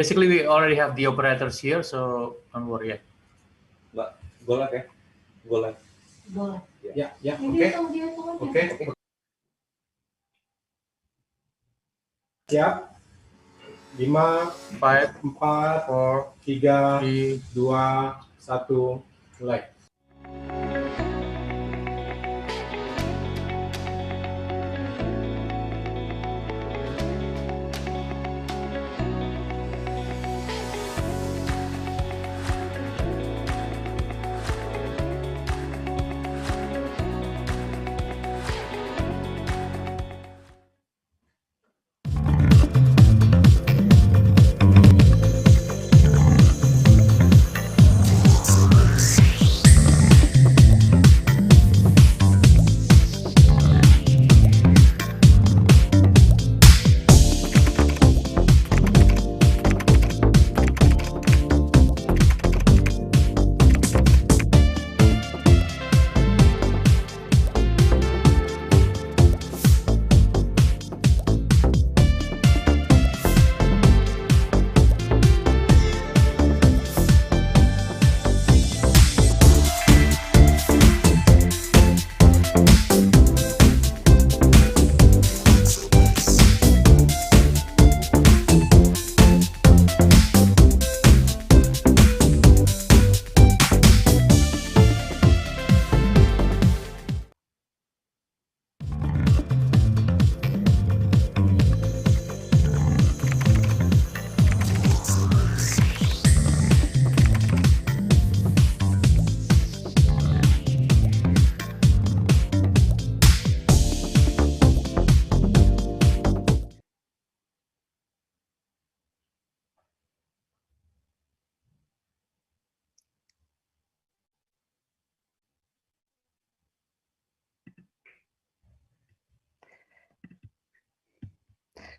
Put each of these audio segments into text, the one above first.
Basically, we already have the operators here, so don't worry. Mbak, go live ya? Go live. Boleh. Ya, ya, Ini oke. hitung aja. Oke. Siap. 5, 5, 4, 4, 3, 3, 2, 1, mulai.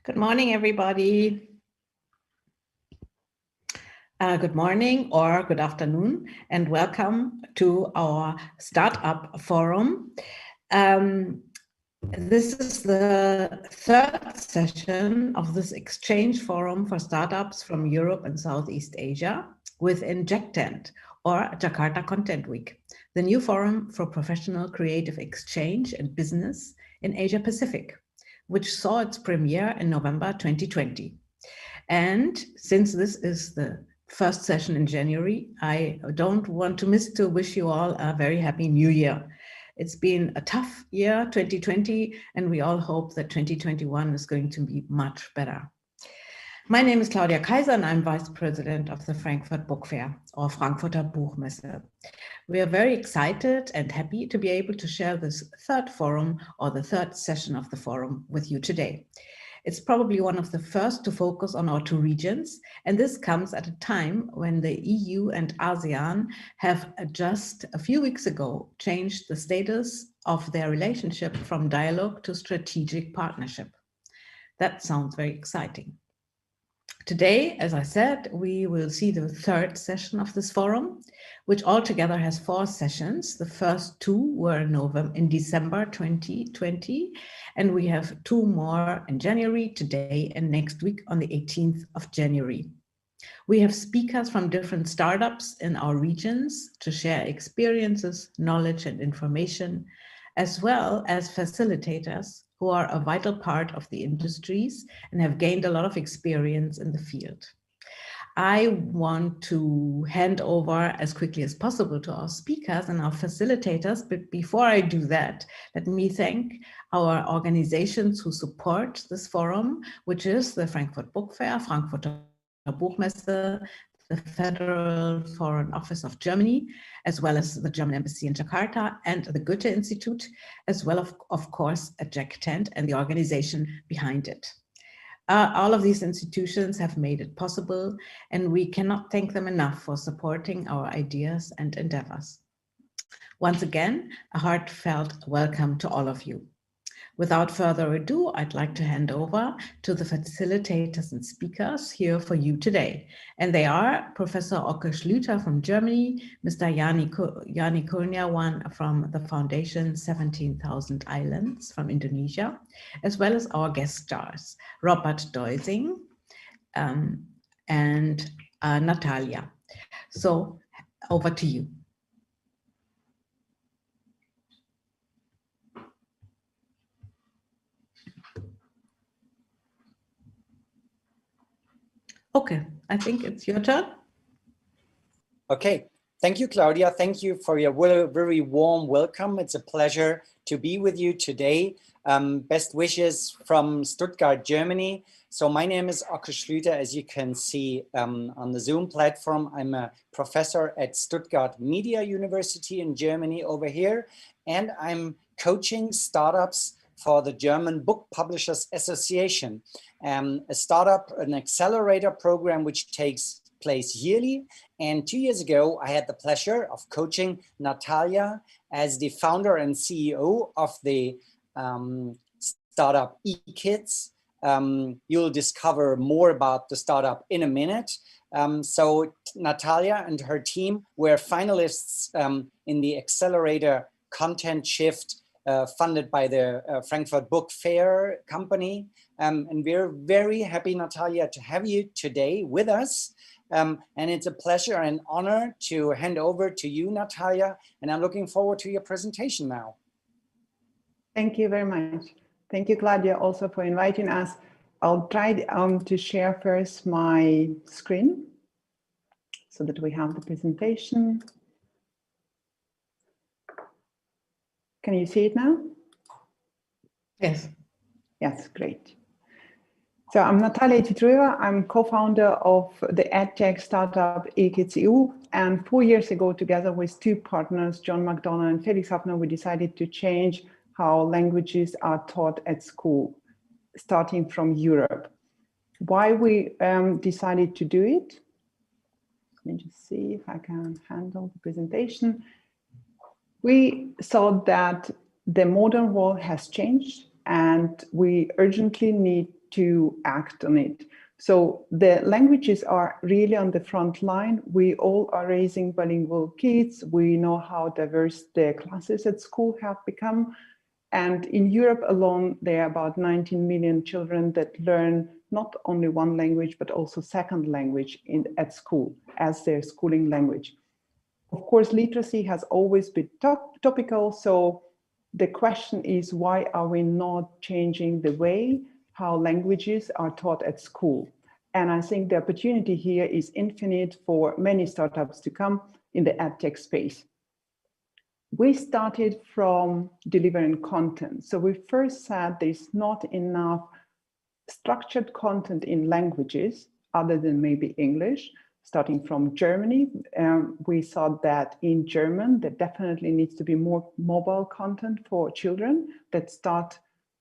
Good morning, everybody. Good morning or good afternoon, and welcome to our Startup Forum. This is the third session of this exchange forum for startups from Europe and Southeast Asia with Injectant, or Jakarta Content Week, the new forum for professional creative exchange and business in Asia Pacific, which saw its premiere in November 2020. And since this is the first session in January, I don't want to miss to wish you all a very happy new year. It's been a tough year, 2020, and we all hope that 2021 is going to be much better. My name is Claudia Kaiser, and I'm Vice President of the Frankfurt Book Fair, or Frankfurter Buchmesse. We are very excited and happy to be able to share this third forum, or the third session of the forum, with you today. It's probably one of the first to focus on our two regions, and this comes at a time when the EU and ASEAN have just a few weeks ago changed the status of their relationship from dialogue to strategic partnership. That sounds very exciting. Today, as I said, we will see the third session of this forum, which altogether has 4 sessions. The first 2 were in December 2020, and we have 2 more in January, today and next week on the 18th of January. We have speakers from different startups in our regions to share experiences, knowledge, and information, as well as facilitators who are a vital part of the industries and have gained a lot of experience in the field. I want to hand over as quickly as possible to our speakers and our facilitators, but before I do that, let me thank our organizations who support this forum, which is the Frankfurt Book Fair, Frankfurter Buchmesse, the Federal Foreign Office of Germany, as well as the German Embassy in Jakarta and the Goethe Institute, as well as, of course, Injectant and the organization behind it. All of these institutions have made it possible, and we cannot thank them enough for supporting our ideas and endeavors. Once again, a heartfelt welcome to all of you. Without further ado, I'd like to hand over to the facilitators and speakers here for you today. And they are Professor Oke Schlüter from Germany, Mr. Yanni Kurniawan from the Foundation 17,000 Islands from Indonesia, as well as our guest stars, Robert Deusing, and Natalia. So over to you. Okay, I think it's your turn. Okay, thank you, Claudia. Thank you for your very warm welcome. It's a pleasure to be with you today. Best wishes from Stuttgart, Germany. So my name is Oke Schlüter, as you can see on the Zoom platform. I'm a professor at Stuttgart Media University in Germany over here, and I'm coaching startups for the German Book Publishers Association, a startup, an accelerator program which takes place yearly. And 2 years ago, I had the pleasure of coaching Natalia as the founder and CEO of the startup eKids. You'll discover more about the startup in a minute. So Natalia and her team were finalists in the accelerator content shift funded by the Frankfurt Book Fair company. And we're very happy, Natalia, to have you today with us. And it's a pleasure and honor to hand over to you, Natalia, and I'm looking forward to your presentation now. Thank you very much. Thank you, Claudia, also for inviting us. I'll try to share first my screen so that we have the presentation. Can you see it now? Yes. Yes, great. So I'm Natalia Titrueva. I'm co-founder of the EdTech startup eKids EU. And 4 years ago, together with two partners, John McDonough and Felix Hafner, we decided to change how languages are taught at school, starting from Europe. Why we decided to do it? Let me just see if I can handle the presentation. We thought that the modern world has changed and we urgently need to act on it. So the languages are really on the front line. We all are raising bilingual kids. We know how diverse the classes at school have become. And in Europe alone, there are about 19 million children that learn not only one language, but also second language at school as their schooling language. Of course, literacy has always been topical. So the question is, why are we not changing the way how languages are taught at school? And I think the opportunity here is infinite for many startups to come in the EdTech space. We started from delivering content. So we first said there's not enough structured content in languages other than maybe English. Starting from Germany, we thought that in German, there definitely needs to be more mobile content for children that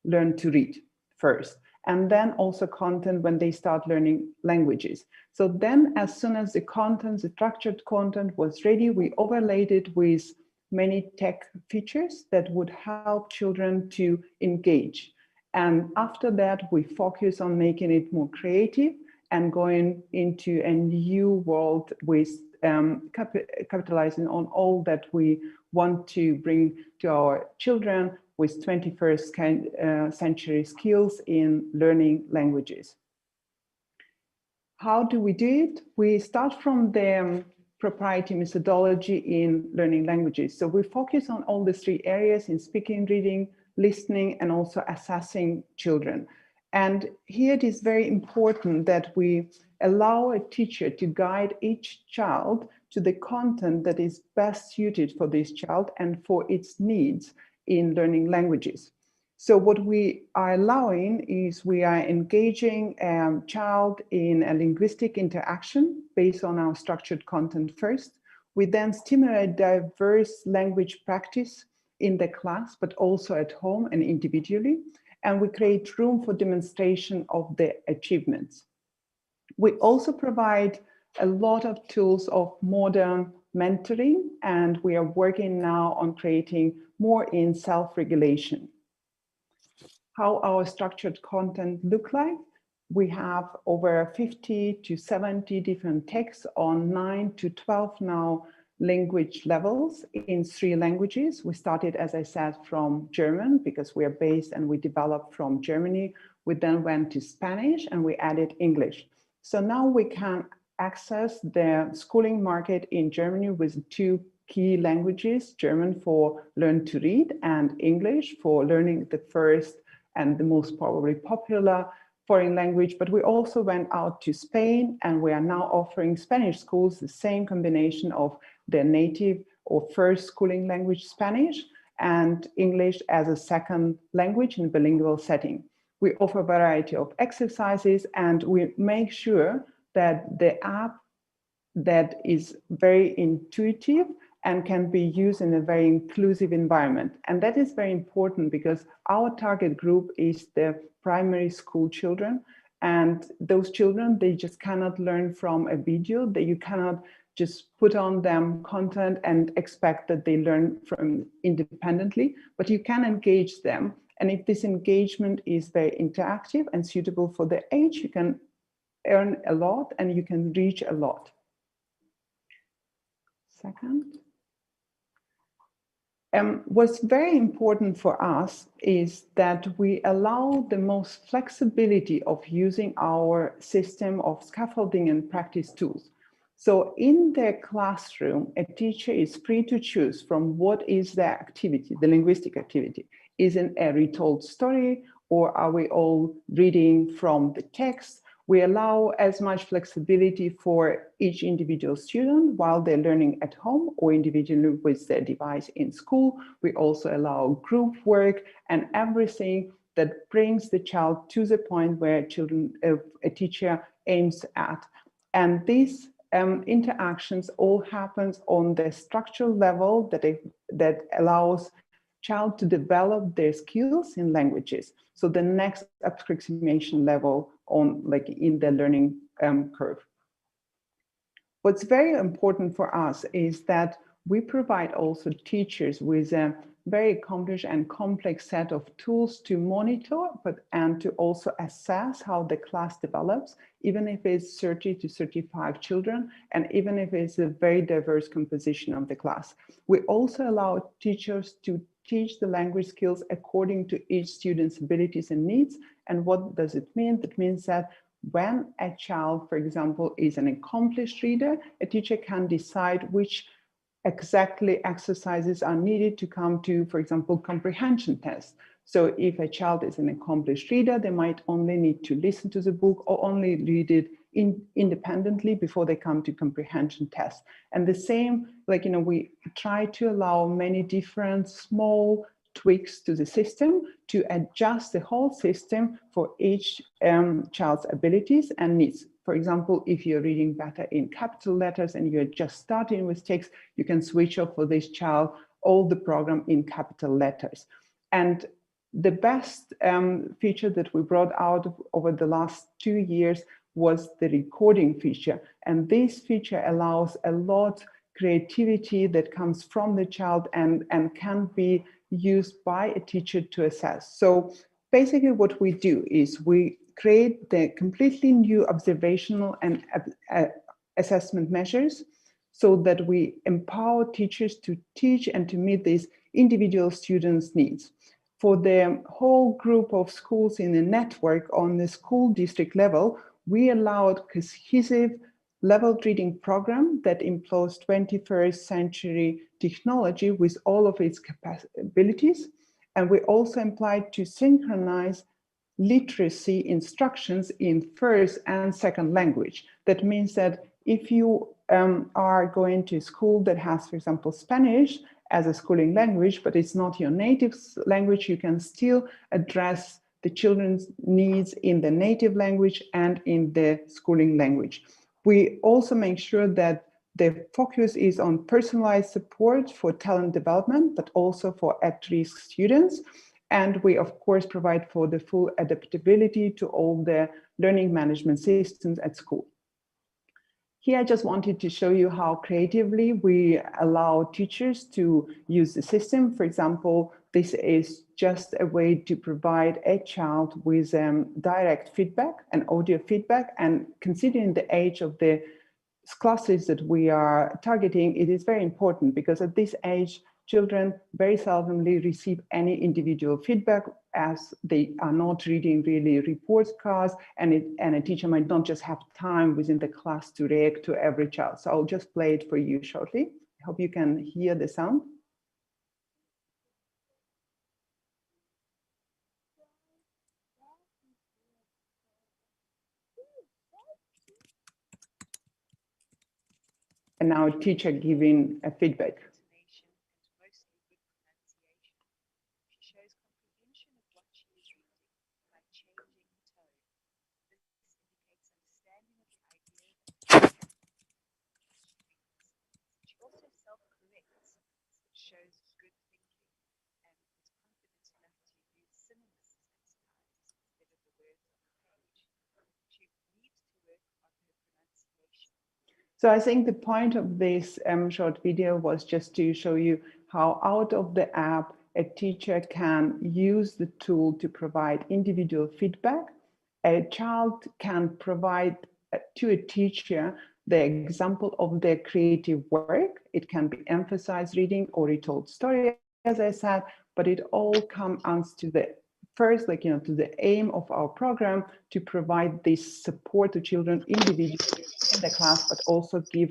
learn to read first. And then also content when they start learning languages. So then as soon as the content, the structured content was ready, we overlaid it with many tech features that would help children to engage. And after that, we focus on making it more creative and going into a new world with capitalizing on all that we want to bring to our children with 21st century skills in learning languages. How do we do it? We start from the propriety methodology in learning languages. So we focus on all the three areas in speaking, reading, listening, and also assessing children. And here it is very important that we allow a teacher to guide each child to the content that is best suited for this child and for its needs in learning languages. So what we are allowing is we are engaging a child in a linguistic interaction based on our structured content first. We then stimulate diverse language practice in the class, but also at home and individually. And we create room for demonstration of the achievements. We also provide a lot of tools of modern mentoring, and we are working now on creating more in self-regulation. How our structured content look like? We have over 50 to 70 different texts on 9 to 12 now language levels in 3 languages. We started, as I said, from German because we are based and we developed from Germany. We then went to Spanish and we added English. So now we can access the schooling market in Germany with 2 key languages, German for learn to read and English for learning the first and the most probably popular foreign language. But we also went out to Spain, and we are now offering Spanish schools the same combination of their native or first schooling language Spanish and English as a second language in a bilingual setting. We offer a variety of exercises, and we make sure that the app that is very intuitive and can be used in a very inclusive environment. And that is very important because our target group is the primary school children. And those children, they just cannot learn from a video, that you cannot just put on them content and expect that they learn from independently, but you can engage them. And if this engagement is very interactive and suitable for the age, you can earn a lot and you can reach a lot. Second. What's very important for us is that we allow the most flexibility of using our system of scaffolding and practice tools. So in the classroom, a teacher is free to choose from what is the activity, the linguistic activity. Is it a retold story, or are we all reading from the text? We allow as much flexibility for each individual student while they're learning at home or individually with their device in school. We also allow group work and everything that brings the child to the point where a teacher aims at. And these interactions all happens on the structural level that allows child to develop their skills in languages. So the next approximation level on in the learning curve. What's very important for us is that we provide also teachers with a very accomplished and complex set of tools to monitor, and to also assess how the class develops, even if it's 30 to 35 children, and even if it's a very diverse composition of the class. We also allow teachers to teach the language skills according to each student's abilities and needs. And what does it mean? That means that when a child, for example, is an accomplished reader, a teacher can decide which exactly exercises are needed to come to, for example, comprehension tests. So if a child is an accomplished reader, they might only need to listen to the book or only read it independently before they come to comprehension tests. And the same, we try to allow many different small tweaks to the system to adjust the whole system for each child's abilities and needs. For example, if you're reading better in capital letters and you're just starting with text, you can switch off for this child all the program in capital letters. And the best feature that we brought out over the last 2 years was the recording feature. And this feature allows a lot creativity that comes from the child and can be used by a teacher to assess. So basically what we do is we create the completely new observational and assessment measures so that we empower teachers to teach and to meet these individual students' needs. For the whole group of schools in the network on the school district level, we allowed cohesive leveled reading program that employs 21st century technology with all of its capabilities. And we also applied to synchronize literacy instructions in first and second language. That means that if you are going to a school that has, for example, Spanish as a schooling language, but it's not your native language, you can still address the children's needs in the native language and in the schooling language. We also make sure that the focus is on personalized support for talent development, but also for at-risk students. And we, of course, provide for the full adaptability to all the learning management systems at school. Here, I just wanted to show you how creatively we allow teachers to use the system. For example, this is just a way to provide a child with direct feedback and audio feedback. And considering the age of the classes that we are targeting, it is very important because at this age, children very seldomly receive any individual feedback, as they are not reading really report cards, and a teacher might not just have time within the class to react to every child. So I'll just play it for you shortly. I hope you can hear the sound. And now a teacher giving a feedback. So I think the point of this short video was just to show you how out of the app, a teacher can use the tool to provide individual feedback. A child can provide to a teacher the example of their creative work. It can be emphasized reading or retold story, as I said, but it all comes to the first, to the aim of our program to provide this support to children individually in the class, but also give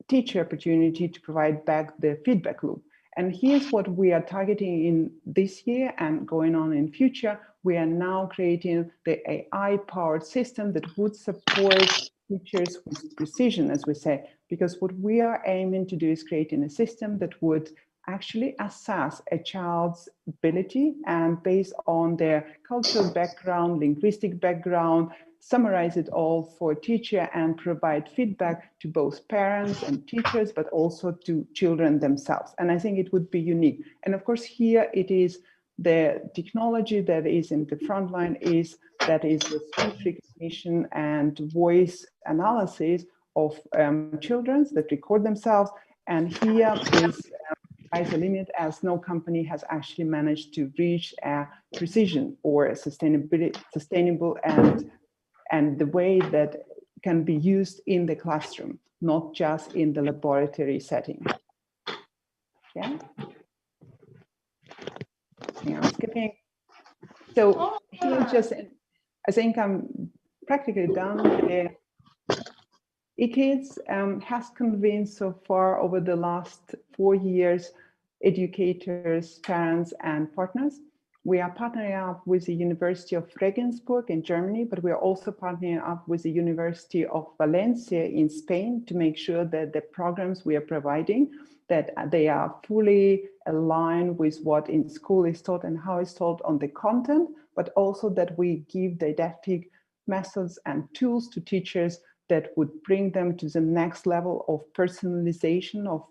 teacher opportunity to provide back the feedback loop. And here's what we are targeting in this year and going on in future. We are now creating the AI-powered system that would support teachers with precision, as we say, because what we are aiming to do is creating a system that would actually assess a child's ability and based on their cultural background, linguistic background, summarize it all for a teacher and provide feedback to both parents and teachers, but also to children themselves. And I think it would be unique. And of course, here it is the technology that is in the front line is the speech recognition and voice analysis of children that record themselves. And here is a limit, as no company has actually managed to reach a precision or a sustainable and the way that can be used in the classroom, not just in the laboratory setting. Yeah. Yeah, I'm skipping. So here just, I think I'm practically done. eKids has convinced so far over the last 4 years, educators, parents, and partners. We are partnering up with the University of Regensburg in Germany, but we are also partnering up with the University of Valencia in Spain to make sure that the programs we are providing, that they are fully aligned with what in school is taught and how it's taught on the content, but also that we give didactic methods and tools to teachers that would bring them to the next level of personalization of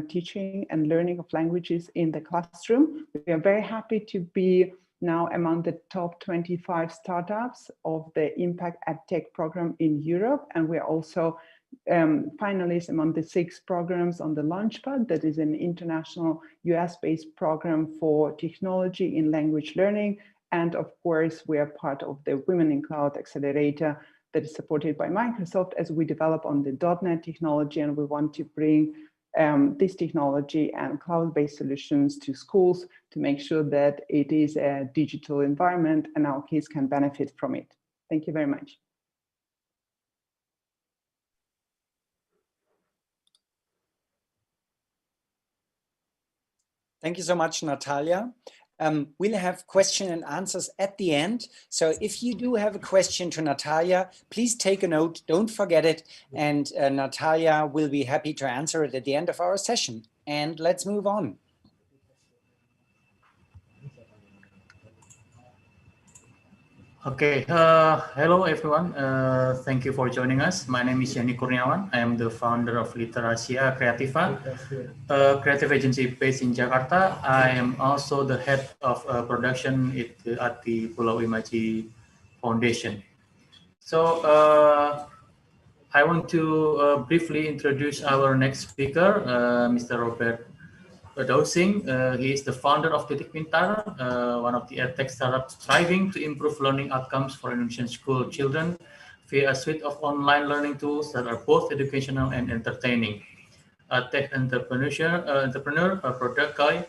teaching and learning of languages in the classroom. We are very happy to be now among the top 25 startups of the Impact EdTech program in Europe. And we're also finalists among the 6 programs on the Launchpad, that is an international US-based program for technology in language learning. And of course, we are part of the Women in Cloud Accelerator that is supported by Microsoft as we develop on the .NET technology, and we want to bring this technology and cloud-based solutions to schools to make sure that it is a digital environment and our kids can benefit from it. Thank you very much. Thank you so much, Natalia. We'll have question and answers at the end. So if you do have a question to Natalia, please take a note, don't forget it. And Natalia will be happy to answer it at the end of our session. And let's move on. Okay, hello everyone. Thank you for joining us. My name is Yani Kurniawan. I am the founder of Literasia Creativa, a creative agency based in Jakarta. I am also the head of production at the Pulau Imaji Foundation. So I want to briefly introduce our next speaker, Mr. Robert Dowsing. He is the founder of Titik Pintar, one of the edtech startups striving to improve learning outcomes for Indonesian school children via a suite of online learning tools that are both educational and entertaining. a tech entrepreneur, a product guy,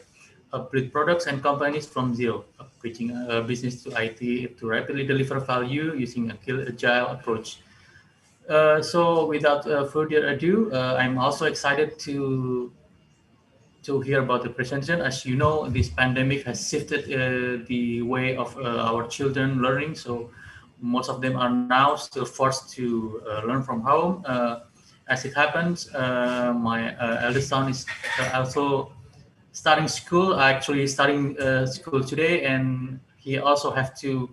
build products and companies from zero, bridging business to IT to rapidly deliver value using a agile approach. So without further ado, I'm also excited to hear about the presentation. As you know, this pandemic has shifted the way of our children learning. So most of them are now still forced to learn from home. As it happens, my eldest son is also starting school. Actually, starting school today, and he also have to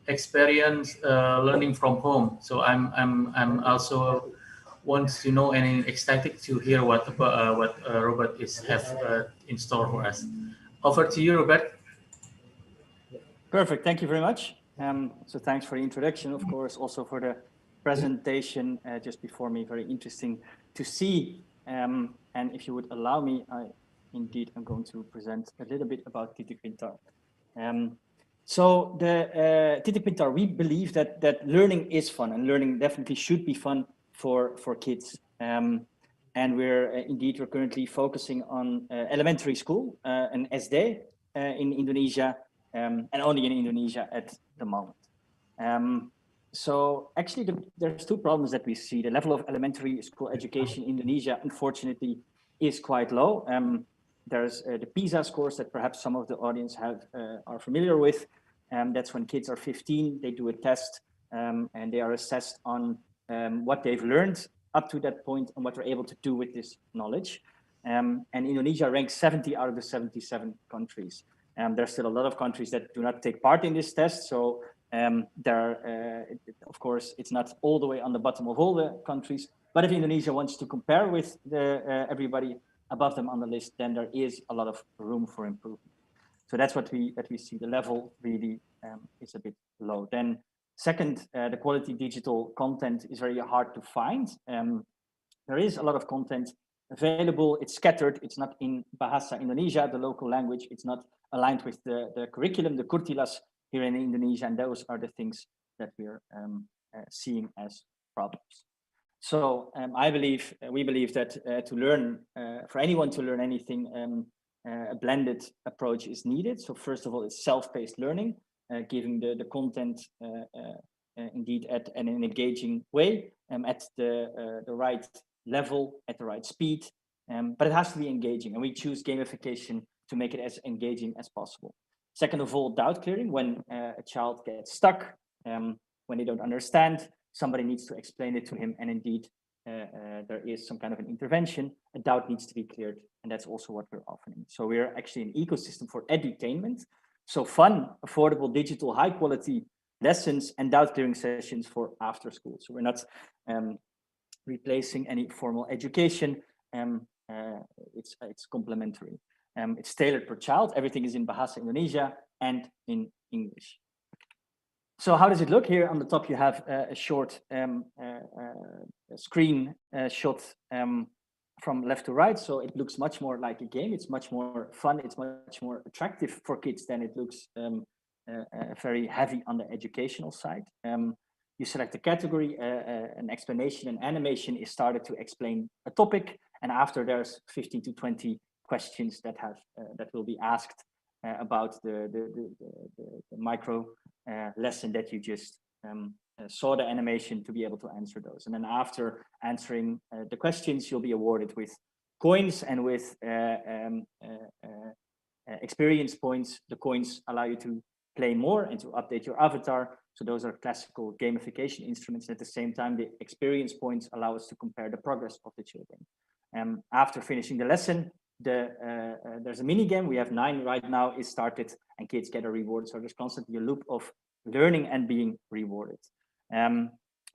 experience learning from home. So I'm also wants to know and ecstatic to hear what Robert is have in store for us. Over to you, Robert. Perfect. Thank you very much. So thanks for the introduction, of course, also for the presentation just before me. Very interesting to see. And if you would allow me, indeed, I'm going to present a little bit about Didactics. So the Didactics, we believe that learning is fun, and learning definitely should be fun for kids. And we're currently focusing on elementary school and SD in Indonesia, and only in Indonesia at the moment. So actually, there's two problems that we see. The level of elementary school education in Indonesia, unfortunately, is quite low. There's the PISA scores that perhaps some of the audience are familiar with. That's when kids are 15, they do a test, and they are assessed on what they've learned up to that point and what they're able to do with this knowledge. And Indonesia ranks 70 out of the 77 countries. There's still a lot of countries that do not take part in this test. So of course, it's not all the way on the bottom of all the countries. But if Indonesia wants to compare with everybody above them on the list, then there is a lot of room for improvement. So that's what we see. The level really is a bit low. Then second, the quality digital content is very hard to find. There is a lot of content available. It's scattered. It's not in Bahasa Indonesia, the local language. It's not aligned with the curriculum, the kurtilas here in Indonesia. And those are the things that we're seeing as problems. So we believe that to learn, for anyone to learn anything, a blended approach is needed. So first of all, it's self-paced learning, giving the content indeed at an engaging way, at the right level, at the right speed, but it has to be engaging, and we choose gamification to make it as engaging as possible. Second of all, doubt clearing. When a child gets stuck, when they don't understand, somebody needs to explain it to him, and indeed there is some kind of an intervention. A doubt needs to be cleared, and that's also what we're offering. So we're actually an ecosystem for edutainment. So fun, affordable, digital, high quality lessons and doubt clearing sessions for after school. So we're not replacing any formal education. It's complementary. It's tailored per child. Everything is in Bahasa Indonesia and in English. So how does it look? Here on the top, you have a short screen shot from left to right. So it looks much more like a game. It's much more fun. It's much more attractive for kids than it looks very heavy on the educational side. You select a category, an explanation, and animation is started to explain a topic. And after there's 15 to 20 questions that will be asked about the micro lesson that you just saw the animation to be able to answer those. And then after answering the questions, you'll be awarded with coins and with experience points. The coins allow you to play more and to update your avatar. So those are classical gamification instruments. At the same time, the experience points allow us to compare the progress of the children. After finishing the lesson, there's a mini game. We have 9 right now. Is started, and kids get a reward. So there's constantly a loop of learning and being rewarded.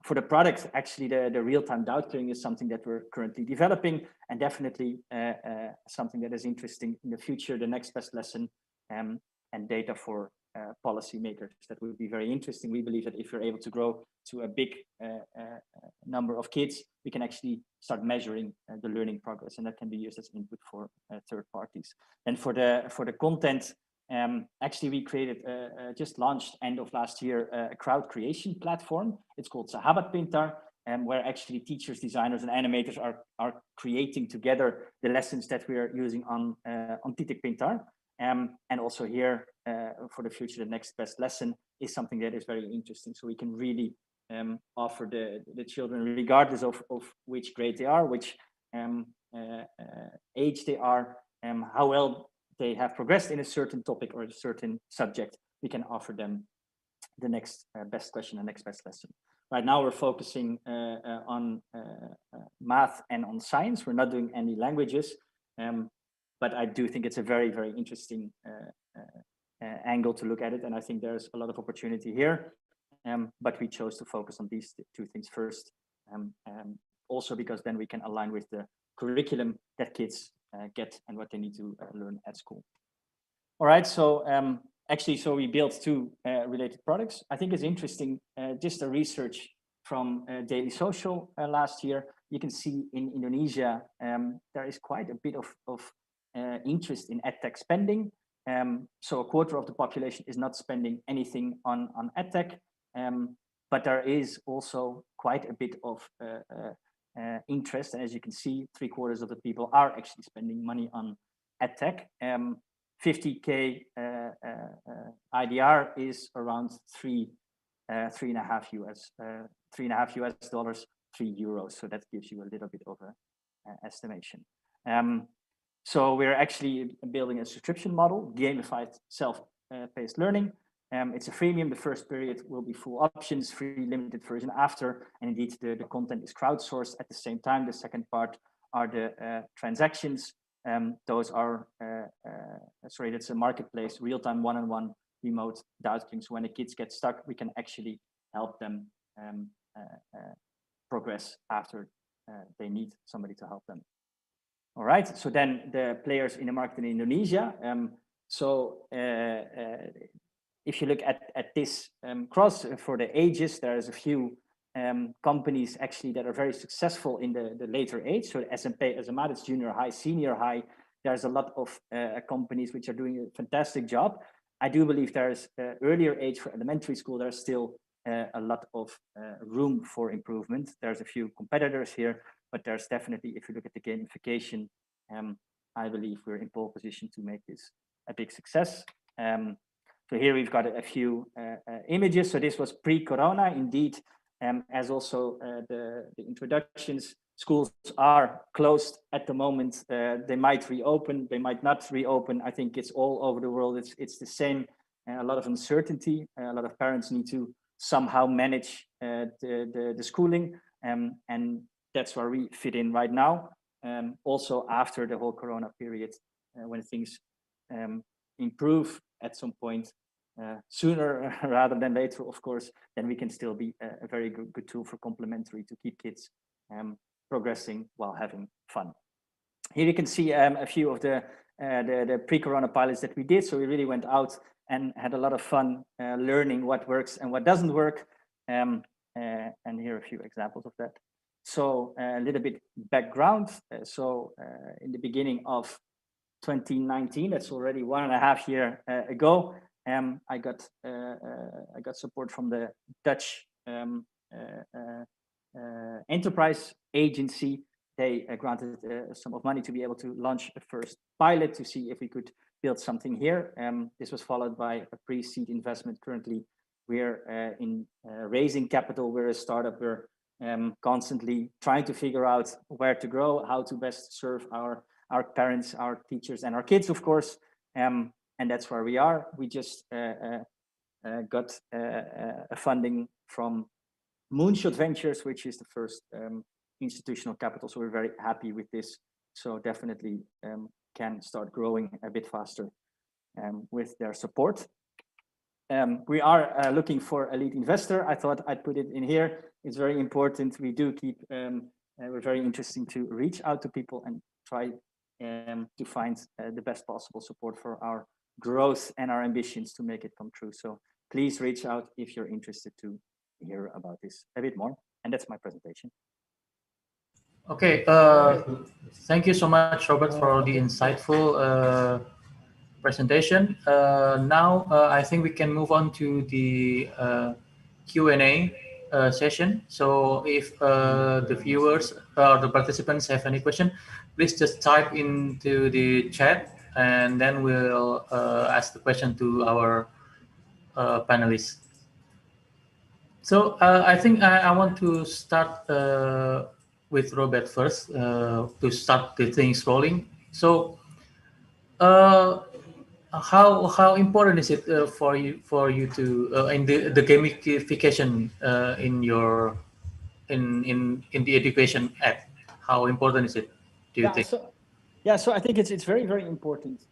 For the product, actually, the real-time doubt clearing is something that we're currently developing, and definitely something that is interesting in the future. The next best lesson and data for policymakers. That would be very interesting. We believe that if you're able to grow to a big number of kids, we can actually start measuring the learning progress, and that can be used as input for third parties. And for the content, actually we created, just launched end of last year, a crowd creation platform. It's called Sahabat Pintar. where actually teachers, designers, and animators are creating together the lessons that we are using on Titik Pintar. And also here, for the future, the next best lesson is something that is very interesting. So we can really offer the children, regardless of which grade they are, which age they are, how well they have progressed in a certain topic or a certain subject, we can offer them the next best question, the next best lesson. Right now we're focusing on math and on science. We're not doing any languages, but I do think it's a very, very interesting angle to look at it. And I think there's a lot of opportunity here, but we chose to focus on these two things first. Also because then we can align with the curriculum that kids get and what they need to learn at school. All right, so actually, so we built two related products. I think it's interesting, just a research from Daily Social last year. You can see in Indonesia, there is quite a bit of interest in edtech spending. So a quarter of the population is not spending anything on edtech, but there is also quite a bit of interest. And as you can see, 3/4 of the people are actually spending money on edtech. 50K IDR is around $3.5 US, €3. So that gives you a little bit of an estimation. So we're actually building a subscription model, gamified self-paced learning. It's a freemium. The first period will be full options, free limited version after, and indeed the content is crowdsourced at the same time. The second part are the transactions. Those are, sorry, that's a marketplace, real-time one-on-one remote doubting. So when the kids get stuck, we can actually help them progress after they need somebody to help them. All right, so then the players in the market in Indonesia. If you look at this cross for the ages, there's a few companies actually that are very successful in the later age. So SMP as a math, it's junior high, senior high. There's a lot of companies which are doing a fantastic job. I do believe there's earlier age for elementary school. There's still a lot of room for improvement. There's a few competitors here, but there's definitely, if you look at the gamification, I believe we're in pole position to make this a big success. So here we've got a few images. So this was pre-corona, indeed. As also the introductions, schools are closed at the moment. They might reopen, they might not reopen. I think it's all over the world. It's the same. A lot of uncertainty. A lot of parents need to somehow manage the schooling, and that's where we fit in right now. Also after the whole corona period, when things improve at some point, sooner rather than later, of course, then we can still be a very good tool for complementary to keep kids progressing while having fun. Here you can see a few of the pre-corona pilots that we did. So we really went out and had a lot of fun learning what works and what doesn't work. And here are a few examples of that. So a little bit background. In the beginning of 2019, that's already 1.5 years ago, I got support from the Dutch enterprise agency. They granted a sum of money to be able to launch a first pilot to see if we could build something here. This was followed by a pre-seed investment. Currently, we're in raising capital. We're a startup. We're constantly trying to figure out where to grow, how to best serve our parents, our teachers, and our kids, of course. And that's where we are. We just got a funding from Moonshot Ventures, which is the first institutional capital. So we're very happy with this. So definitely can start growing a bit faster with their support. We are looking for a lead investor. I thought I'd put it in here. It's very important. We do keep, we're very interesting to reach out to people and try to find the best possible support for our growth and our ambitions to make it come true. So please reach out if you're interested to hear about this a bit more. And that's my presentation. Okay, thank you so much, Robert, for the insightful presentation. Now I think we can move on to the Q&A session. So if the viewers or the participants have any question, please just type into the chat, and then we'll ask the question to our panelists. So I think I want to start with Robert first to start the things rolling. So how important is it for you to in the gamification in your in the education app? How important is it, do you think? So I think it's very, very important.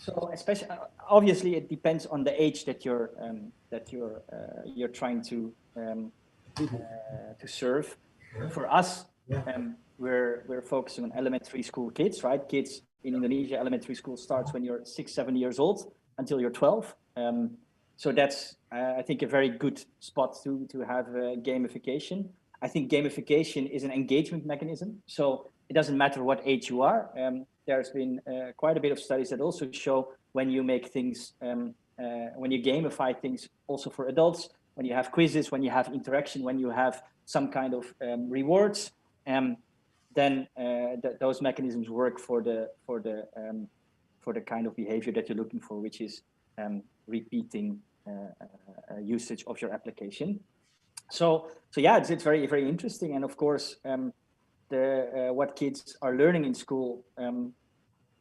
So especially obviously it depends on the age that you're trying to serve. For us, we're focusing on elementary school kids, right? Kids in Indonesia, elementary school starts when you're 6, 7 years old until you're 12. So that's I think a very good spot to have gamification. I think gamification is an engagement mechanism. So it doesn't matter what age you are. There's been quite a bit of studies that also show when you make things, when you gamify things also for adults, when you have quizzes, when you have interaction, when you have some kind of rewards, then those mechanisms work for the kind of behavior that you're looking for, which is repeating usage of your application. So yeah, it's very, very interesting. And of course, what kids are learning in school,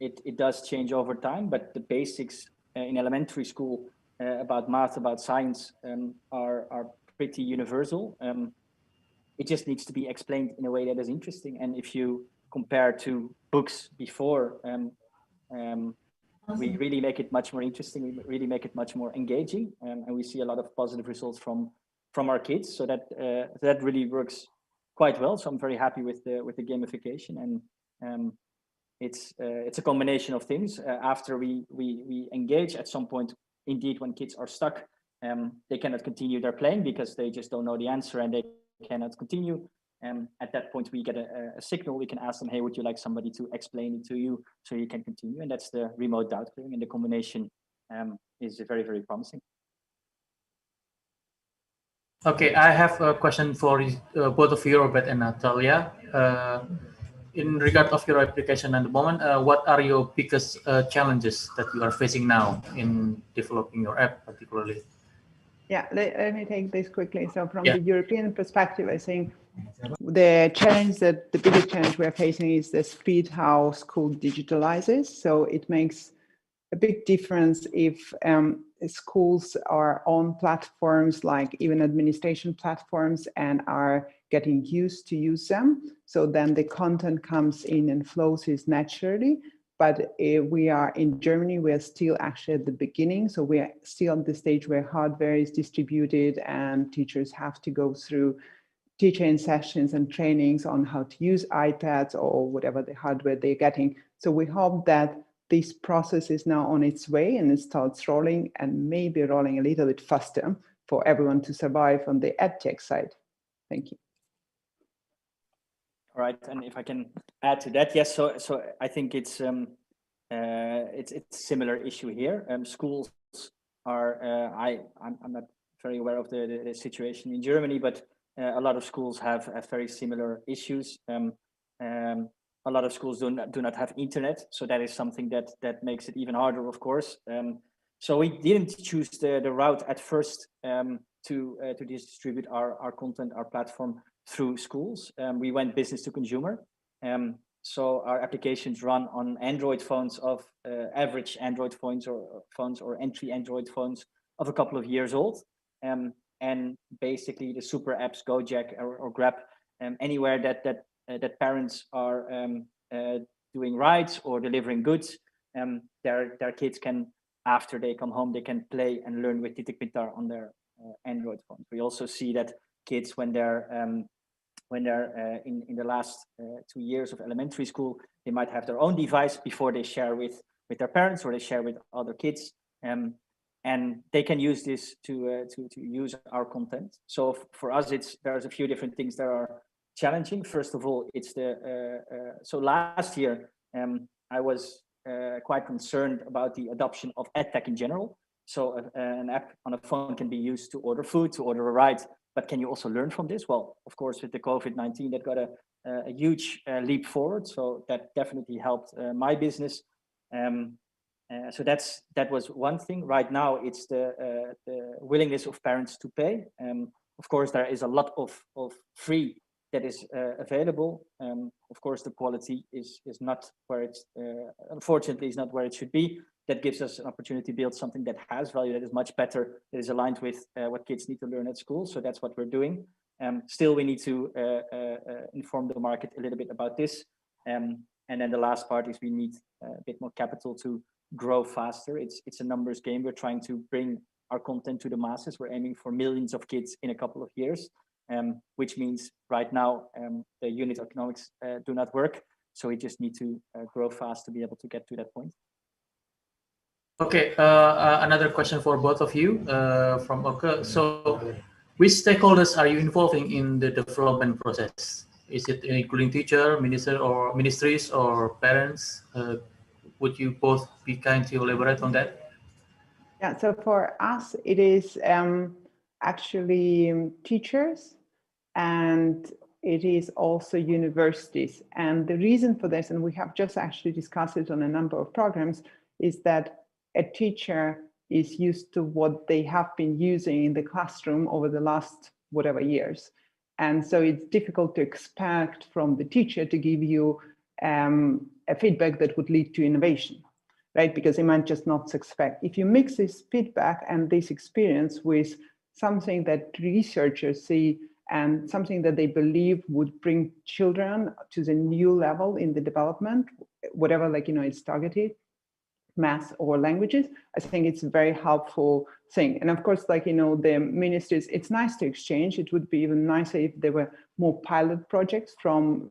it does change over time, but the basics in elementary school about math, about science are pretty universal. It just needs to be explained in a way that is interesting. And if you compare to books before, we really make it much more interesting. We really make it much more engaging, and we see a lot of positive results from our kids. So that really works quite well. So I'm very happy with the gamification, and it's a combination of things. After we engage, at some point, indeed, when kids are stuck, they cannot continue their playing because they just don't know the answer and they cannot continue. At that point, we get a signal. We can ask them, hey, would you like somebody to explain it to you so you can continue? And that's the remote doubt clearing, and the combination is very, very promising. Okay, I have a question for both of you, Robert and Natalia. In regard of your application at the moment, what are your biggest challenges that you are facing now in developing your app particularly? Yeah, let me take this quickly. So from the European perspective, I think the biggest challenge we're facing is the speed how school digitalizes. So it makes a big difference if schools are on platforms like even administration platforms and are getting used to use them. So then the content comes in and flows naturally. But we are in Germany, we are still actually at the beginning. So we are still on the stage where hardware is distributed and teachers have to go through teaching sessions and trainings on how to use iPads or whatever the hardware they're getting. So we hope that this process is now on its way and it starts rolling, and maybe rolling a little bit faster for everyone to survive on the EdTech side. Thank you. All right, and if I can add to that, yes. So I think it's a similar issue here. Schools are I'm not very aware of the situation in Germany, but a lot of schools have very similar issues. A lot of schools do not have internet, so that is something that makes it even harder, of course. So we didn't choose the route at first to distribute our content, our platform through schools. We went business to consumer. So our applications run on Android phones of average Android phones or entry Android phones of a couple of years old. And basically the super apps, Gojek or Grab, anywhere that parents are doing rides or delivering goods, their kids can, after they come home, they can play and learn with didactic on their Android phones. We also see that kids, when they're in the last 2 years of elementary school, they might have their own device before they share with their parents or they share with other kids, and they can use this to use our content. So for us, there's a few different things that are challenging. First of all, it's so last year I was quite concerned about the adoption of EdTech in general. So an app on a phone can be used to order food, to order a ride, but can you also learn from this? Well, of course, with the COVID-19, that got a huge leap forward. So that definitely helped my business. So that was one thing. Right now, it's the willingness of parents to pay. Of course, there is a lot of free that is available. Of course, the quality is not where it's, unfortunately, is not where it should be. That gives us an opportunity to build something that has value, that is much better, that is aligned with what kids need to learn at school. So that's what we're doing. Still, we need to inform the market a little bit about this. And then the last part is we need a bit more capital to grow faster. It's a numbers game. We're trying to bring our content to the masses. We're aiming for millions of kids in a couple of years, which means right now the unit economics do not work. So we just need to grow fast to be able to get to that point. Okay, another question for both of you from Oke. So, which stakeholders are you involving in the development process? Is it including teacher, ministries, or parents? Would you both be kind to elaborate on that? Yeah, so for us, it is actually teachers, and it is also universities. And the reason for this, and we have just actually discussed it on a number of programs, is that a teacher is used to what they have been using in the classroom over the last whatever years. And so it's difficult to expect from the teacher to give you a feedback that would lead to innovation, right? Because they might just not expect. If you mix this feedback and this experience with something that researchers see and something that they believe would bring children to the new level in the development, whatever, like, it's targeted, math or languages, I think it's a very helpful thing. And of course, like, the ministries, it's nice to exchange. It would be even nicer if there were more pilot projects run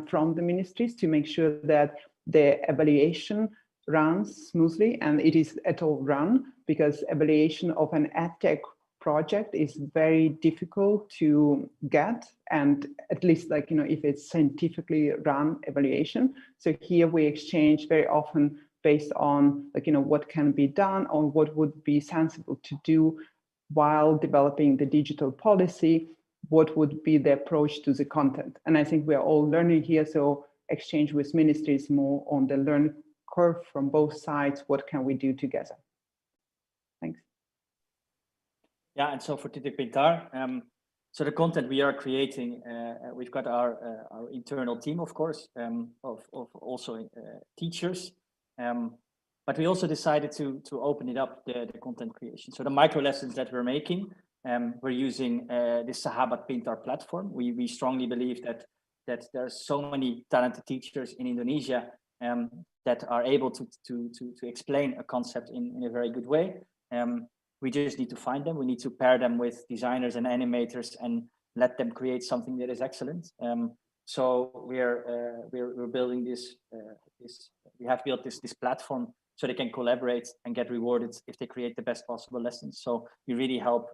from the ministries to make sure that the evaluation runs smoothly, and it is at all run, because evaluation of an edtech project is very difficult to get, and at least, like, if it's scientifically run evaluation. So here we exchange very often based on, like, what can be done or what would be sensible to do while developing the digital policy, what would be the approach to the content. And I think we are all learning here, so exchange with ministries more on the learning curve from both sides. What can we do together? Thanks. Yeah, and so for Titik Pintar, so the content we are creating, we've got our internal team, of course, of also teachers. But we also decided to open it up, the content creation. So the micro lessons that we're making, we're using the Sahabat Pintar platform. We strongly believe that there are so many talented teachers in Indonesia that are able to explain a concept in a very good way. We just need to find them. We need to pair them with designers and animators and let them create something that is excellent. So we're building this. We have built this platform so they can collaborate and get rewarded if they create the best possible lessons. So we really help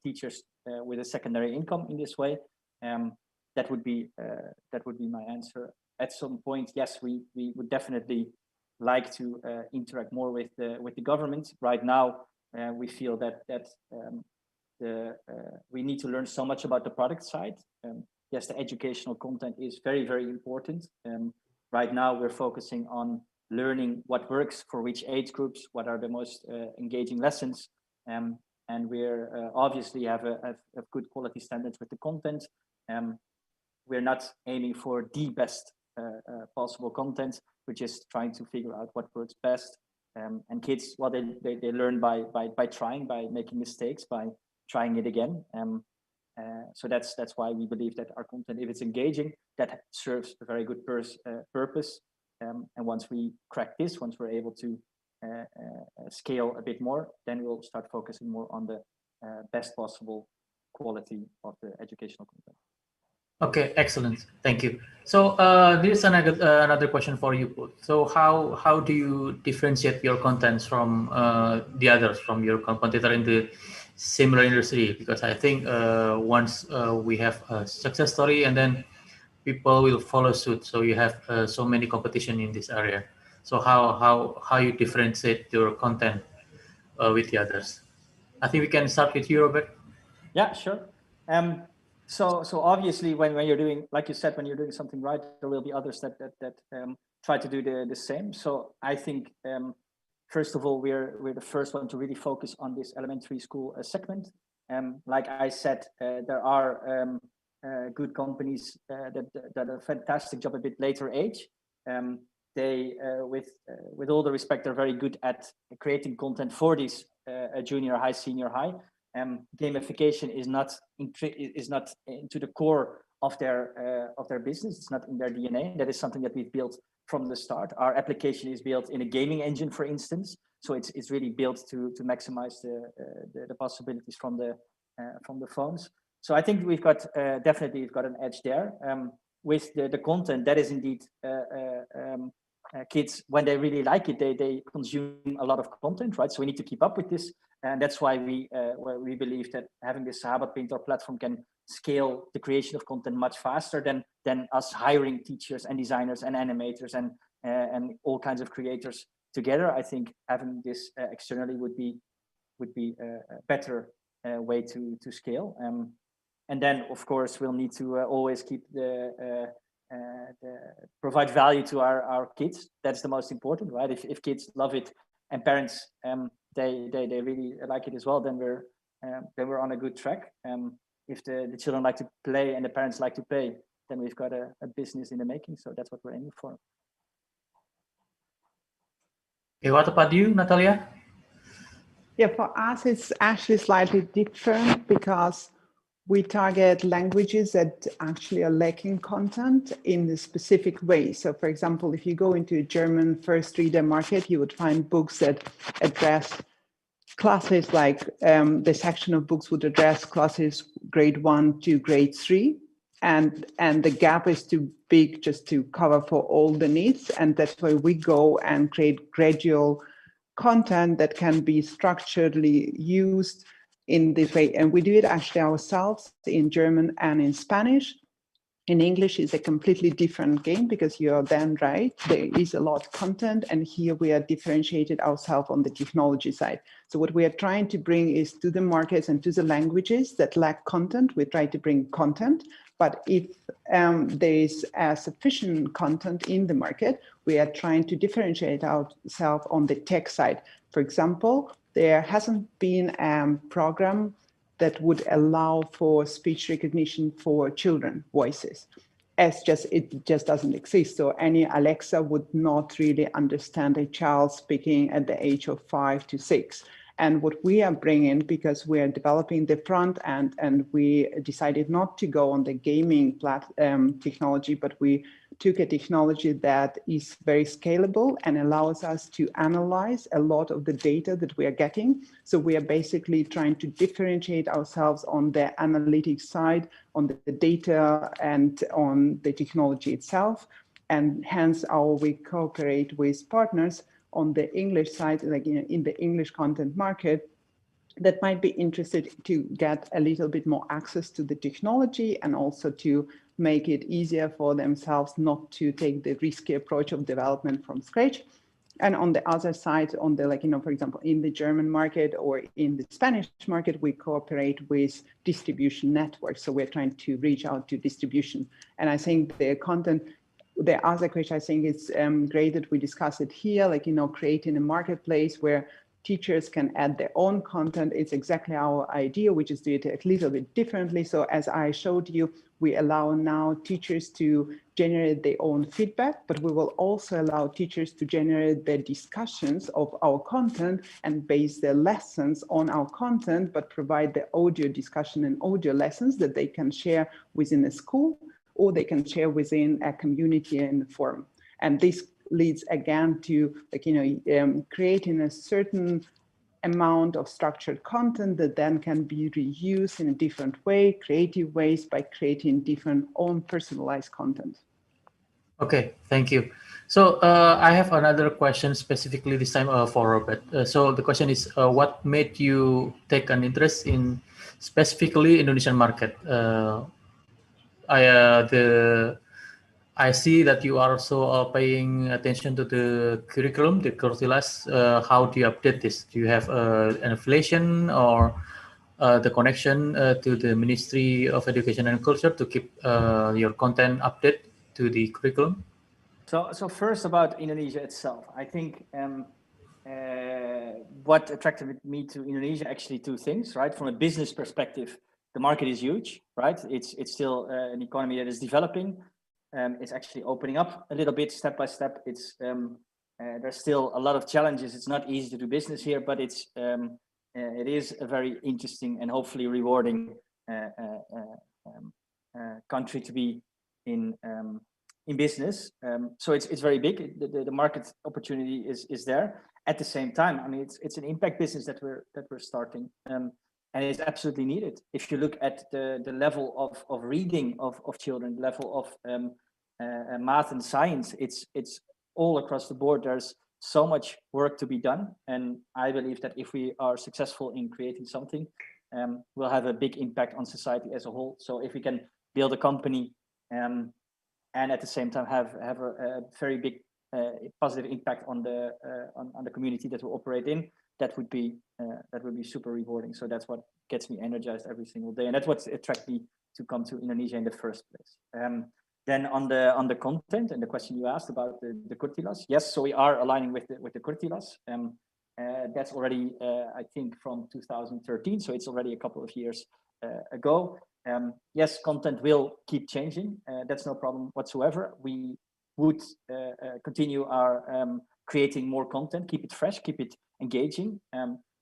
teachers with a secondary income in this way. That would be my answer. At some point, yes, we would definitely like to interact more with the government. Right now, we feel that we need to learn so much about the product side. Yes, the educational content is very, very important. Right now, we're focusing on learning what works for which age groups, what are the most engaging lessons. And we're obviously have good quality standards with the content. We're not aiming for the best possible content. We're just trying to figure out what works best. And kids, well, they learn by trying, by making mistakes, by trying it again. So that's why we believe that our content, if it's engaging, that serves a very good purpose. And once we crack this, once we're able to scale a bit more, then we'll start focusing more on the best possible quality of the educational content. Okay, excellent. Thank you. So this is another question for you both. So how do you differentiate your contents from the others, from your competitor in the similar industry? Because I think once we have a success story, and then people will follow suit. So you have so many competition in this area. So how you differentiate your content with the others? I think we can start with you, Robert. Yeah, sure. So obviously, when you're doing, like you said, when you're doing something right, there will be others that try to do the same. So I think first of all, we're the first one to really focus on this elementary school segment. Like I said, there are good companies that do a fantastic job a bit later age. They, with all the respect, they're very good at creating content for these junior high, senior high. Gamification is not into the core of their business. It's not in their DNA. That is something that we've built from the start. Our application is built in a gaming engine, for instance. So it's really built to maximize the possibilities from the phones. So I think we've got definitely we've got an edge there. With the content, that is indeed kids, when they really like it, they consume a lot of content, right? So we need to keep up with this. And that's why we believe that having this Sahabat Pintar platform can scale the creation of content much faster than us hiring teachers and designers and animators and all kinds of creators together. I think having this externally would be a better way to scale. And then, of course, we'll need to always keep provide value to our kids. That's the most important, right? If kids love it and parents they really like it as well, then we're on a good track. If the children like to play and the parents like to pay, then we've got a business in the making. So that's what we're aiming for. Okay, what about you, Natalia? Yeah, for us, it's actually slightly different because we target languages that actually are lacking content in a specific way. So for example, if you go into a German first reader market, you would find books that address classes like the section of books would address classes grade 1 to grade 3. And the gap is too big just to cover for all the needs. And that's why we go and create gradual content that can be structurally used in this way. And we do it actually ourselves in German and in Spanish. In English is a completely different game because you're then right, there is a lot of content, and here we are differentiated ourselves on the technology side. So what we are trying to bring is to the markets and to the languages that lack content, we try to bring content. But if there is sufficient content in the market, we are trying to differentiate ourselves on the tech side. For example, there hasn't been a program that would allow for speech recognition for children voices. It just doesn't exist. So any Alexa would not really understand a child speaking at the age of 5 to 6. And what we are bringing, because we are developing the front end and we decided not to go on the gaming technology, but we took a technology that is very scalable and allows us to analyze a lot of the data that we are getting. So we are basically trying to differentiate ourselves on the analytics side, on the data and on the technology itself. And hence we cooperate with partners on the English side, like in the English content market, that might be interested to get a little bit more access to the technology and also to make it easier for themselves not to take the risky approach of development from scratch. And on the other side, on the, for example, in the German market or in the Spanish market, we cooperate with distribution networks. So we're trying to reach out to distribution. And I think the content, the other question, I think it's great that we discuss it here, creating a marketplace where teachers can add their own content. It's exactly our idea. We just do it a little bit differently. So as I showed you, we allow now teachers to generate their own feedback, but we will also allow teachers to generate their discussions of our content and base their lessons on our content, but provide the audio discussion and audio lessons that they can share within a school or they can share within a community and forum. And this leads again to creating a certain amount of structured content that then can be reused in a different way, creative ways, by creating different own personalized content. Okay, thank you. So I have another question specifically this time for Robert. So the question is, what made you take an interest in specifically Indonesian market? I see that you are also paying attention to the curriculum, the curriculum. How do you update this? Do you have an inflation, or the connection to the Ministry of Education and Culture to keep your content updated to the curriculum? So first about Indonesia itself, I think what attracted me to Indonesia, actually two things, right? From a business perspective, the market is huge, right? It's still an economy that is developing. It's actually opening up a little bit step by step. It's there's still a lot of challenges. It's not easy to do business here, but it is a very interesting and hopefully rewarding country to be in business. So it's very big. The market opportunity is there. At the same time, I mean, it's an impact business that we're starting, and it's absolutely needed. If you look at the level of reading of children, level of math and science, it's all across the board. There's so much work to be done, and I believe that if we are successful in creating something, we'll have a big impact on society as a whole. So if we can build a company and at the same time have a very big positive impact on the community that we operate in, that would be super rewarding. So that's what gets me energized every single day, and that's what attracted me to come to Indonesia in the first place. Then on the content and the question you asked about the curriculums, yes, so we are aligning with the curriculums. That's already I think from 2013, so it's already a couple of years ago. Yes, content will keep changing. That's no problem whatsoever. We would continue our creating more content, keep it fresh, keep it engaging.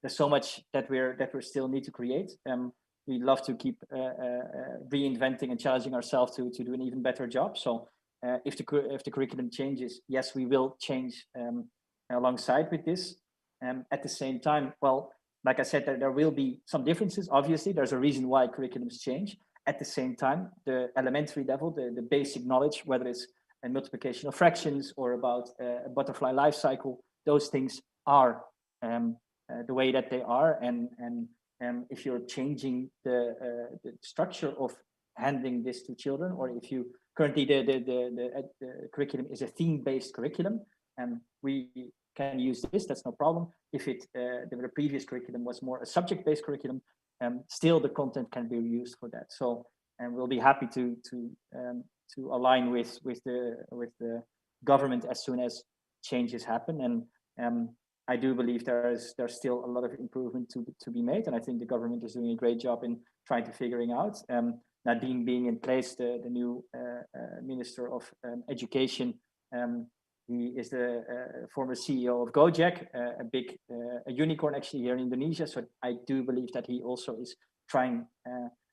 There's so much that we still need to create. We love to keep reinventing and challenging ourselves to do an even better job. So if the curriculum changes, yes, we will change alongside with this. At the same time, well, like I said, there will be some differences. Obviously, there's a reason why curriculums change. At the same time, the elementary level, the basic knowledge, whether it's a multiplication of fractions or about a butterfly life cycle, those things are the way that they are. And if you're changing the structure of handling this to children, or if you currently the curriculum is a theme-based curriculum, and we can use this, that's no problem. If the previous curriculum was more a subject-based curriculum, still the content can be used for that. So, and we'll be happy to align with the government as soon as changes happen. And I do believe there's still a lot of improvement to be made, and I think the government is doing a great job in trying to figuring out. Nadine being in place, the new Minister of Education. He is the former CEO of Gojek, a unicorn actually here in Indonesia. So I do believe that he also is trying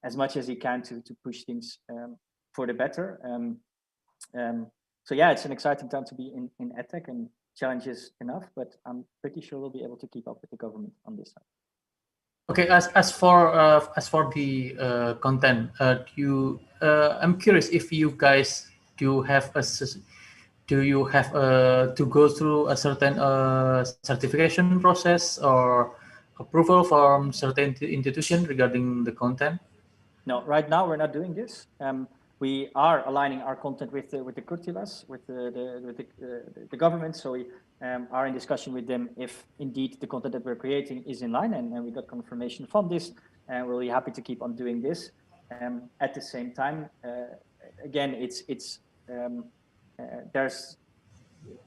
as much as he can to push things for the better. So yeah, it's an exciting time to be in EdTech, and challenges enough, but I'm pretty sure we'll be able to keep up with the government on this side. Okay, as for the content, I'm curious if you guys do you have to go through a certain certification process or approval from certain institution regarding the content? No, right now we're not doing this. We are aligning our content with the curriculums, with the government. So we are in discussion with them if indeed the content that we're creating is in line, and we got confirmation from this, and we'll be happy to keep on doing this. At the same time, again,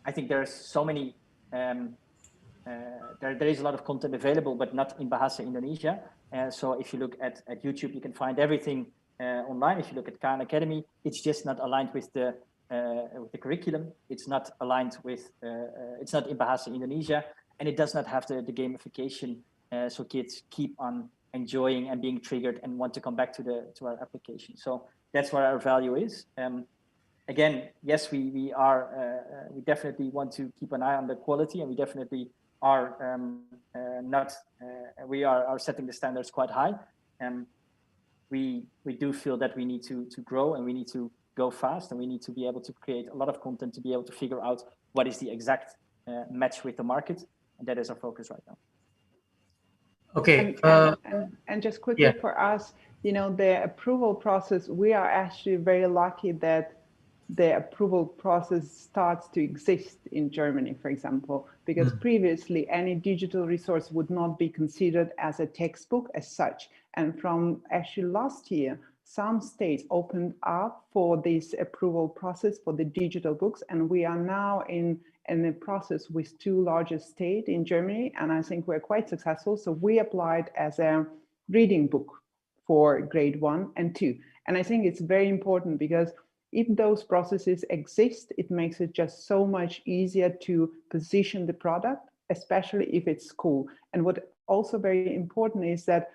I think there's so many. There is a lot of content available, but not in Bahasa Indonesia. So if you look at YouTube, you can find everything online. If you look at Khan Academy, it's just not aligned with the curriculum. It's not aligned with. It's not in Bahasa Indonesia, and it does not have the gamification. So kids keep on enjoying and being triggered and want to come back to our application. So that's where our value is. Again, yes, we definitely want to keep an eye on the quality, and we definitely are we are setting the standards quite high. We do feel that we need to grow, and we need to go fast, and we need to be able to create a lot of content to be able to figure out what is the exact match with the market, and that is our focus right now. Okay. And just quickly for us, the approval process, we are actually very lucky that the approval process starts to exist in Germany, for example, because previously any digital resource would not be considered as a textbook as such. And from actually last year, some states opened up for this approval process for the digital books. And we are now in a process with 2 largest states in Germany. And I think we're quite successful. So we applied as a reading book for grade 1 and 2. And I think it's very important because if those processes exist, it makes it just so much easier to position the product, especially if it's school. And what also very important is that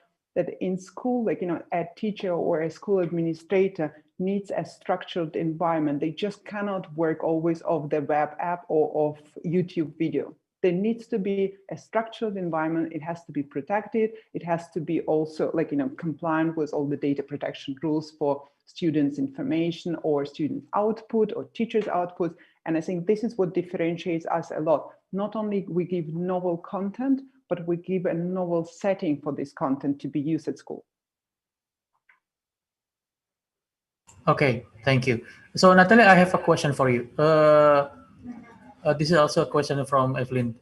in school, like, a teacher or a school administrator needs a structured environment. They just cannot work always off the web app or of YouTube video. There needs to be a structured environment. It has to be protected. It has to be also compliant with all the data protection rules for students' information or student output or teachers' output. And I think this is what differentiates us a lot. Not only we give novel content, but we give a novel setting for this content to be used at school. Okay, thank you. So Natalie, I have a question for you. This is also a question from Evelyn.